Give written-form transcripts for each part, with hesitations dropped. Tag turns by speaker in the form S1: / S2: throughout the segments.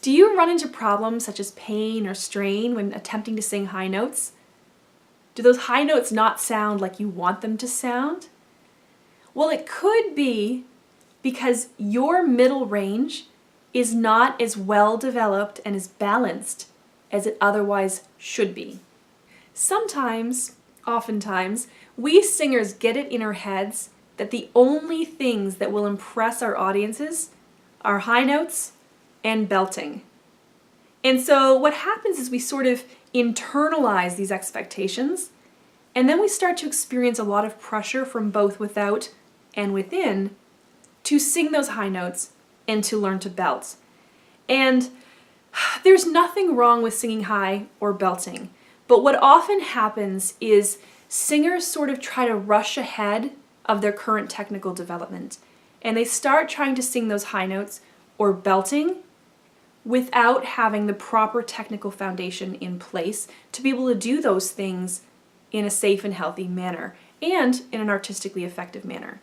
S1: Do you run into problems such as pain or strain when attempting to sing high notes? Do those high notes not sound like you want them to sound? Well, it could be because your middle range is not as well developed and as balanced as it otherwise should be. Sometimes, oftentimes, we singers get it in our heads that the only things that will impress our audiences are high notes and belting. And so what happens is we sort of internalize these expectations, and then we start to experience a lot of pressure from both without and within to sing those high notes and to learn to belt. And there's nothing wrong with singing high or belting, but what often happens is singers sort of try to rush ahead of their current technical development, and they start trying to sing those high notes or belting without having the proper technical foundation in place to be able to do those things in a safe and healthy manner and in an artistically effective manner.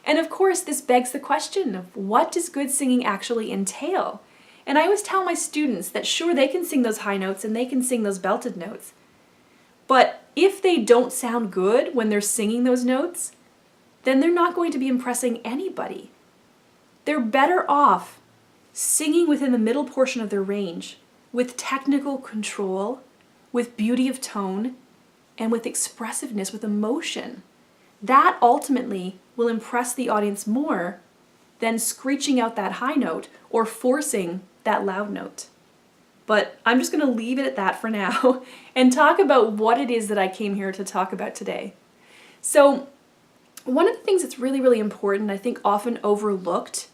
S1: And of course, this begs the question of what does good singing actually entail? And I always tell my students that sure, they can sing those high notes and they can sing those belted notes, but if they don't sound good when they're singing those notes, then they're not going to be impressing anybody. They're better off singing within the middle portion of their range with technical control, with beauty of tone, and with expressiveness, with emotion. That ultimately will impress the audience more than screeching out that high note or forcing that loud note. But I'm just going to leave it at that for now and talk about what it is that I came here to talk about today. So one of the things that's really, really important, I think often overlooked,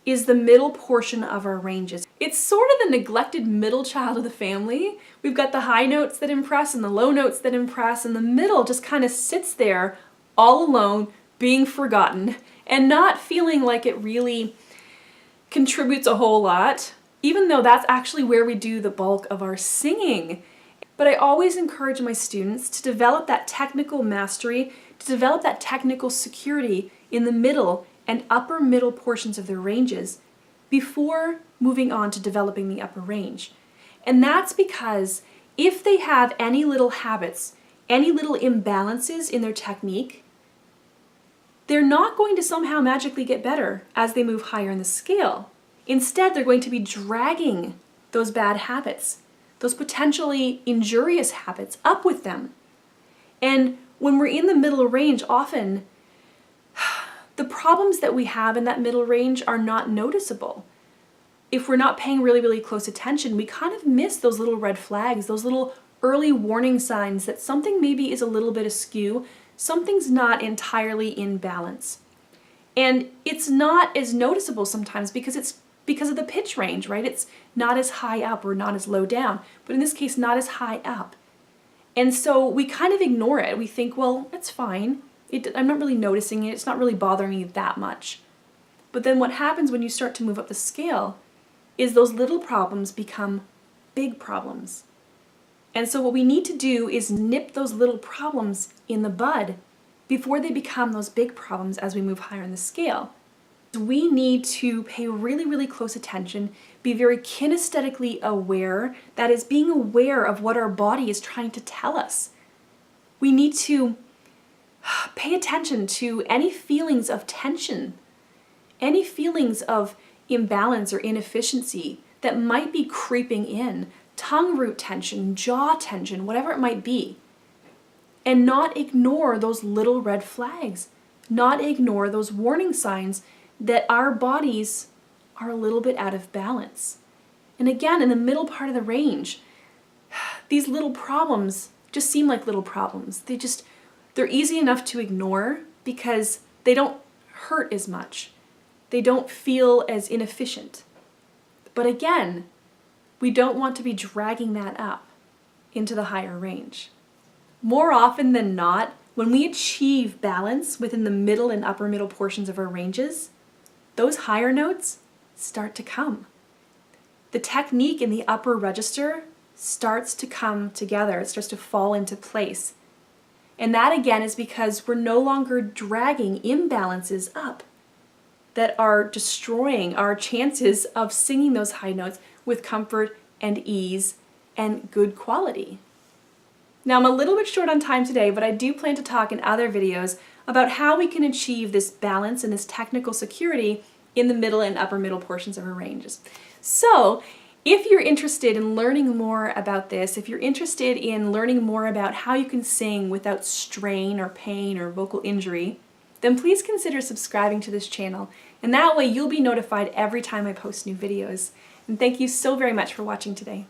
S1: is the middle portion of our ranges. It's sort of the neglected middle child of the family. We've got the high notes that impress and the low notes that impress, and the middle just kind of sits there all alone, being forgotten, and not feeling like it really contributes a whole lot, even though that's actually where we do the bulk of our singing. But I always encourage my students to develop that technical mastery, to develop that technical security in the middle and upper middle portions of their ranges before moving on to developing the upper range. And that's because if they have any little habits, any little imbalances in their technique, they're not going to somehow magically get better as they move higher in the scale. Instead, they're going to be dragging those bad habits, those potentially injurious habits, up with them. And when we're in the middle range, often the problems that we have in that middle range are not noticeable. If we're not paying really, really close attention, we kind of miss those little red flags, those little early warning signs that something maybe is a little bit askew, something's not entirely in balance. And it's not as noticeable sometimes because it's because of the pitch range, right? It's not as high up or not as low down, but in this case, not as high up. And so we kind of ignore it. We think, well, it's fine. I'm not really noticing it. It's not really bothering me that much. But then what happens when you start to move up the scale is those little problems become big problems. And so what we need to do is nip those little problems in the bud before they become those big problems as we move higher in the scale. We need to pay really, really close attention, be very kinesthetically aware, that is, being aware of what our body is trying to tell us. We need to pay attention to any feelings of tension, any feelings of imbalance or inefficiency that might be creeping in, tongue root tension, jaw tension, whatever it might be, and not ignore those little red flags, not ignore those warning signs that our bodies are a little bit out of balance. And again, in the middle part of the range, these little problems just seem like little problems. They're easy enough to ignore because they don't hurt as much. They don't feel as inefficient. But again, we don't want to be dragging that up into the higher range. More often than not, when we achieve balance within the middle and upper middle portions of our ranges, those higher notes start to come. The technique in the upper register starts to come together. It starts to fall into place. And that again is because we're no longer dragging imbalances up that are destroying our chances of singing those high notes with comfort and ease and good quality. Now, I'm a little bit short on time today, but I do plan to talk in other videos about how we can achieve this balance and this technical security in the middle and upper middle portions of our ranges. So, if you're interested in learning more about this, if you're interested in learning more about how you can sing without strain or pain or vocal injury, then please consider subscribing to this channel, and that way you'll be notified every time I post new videos. And thank you so very much for watching today.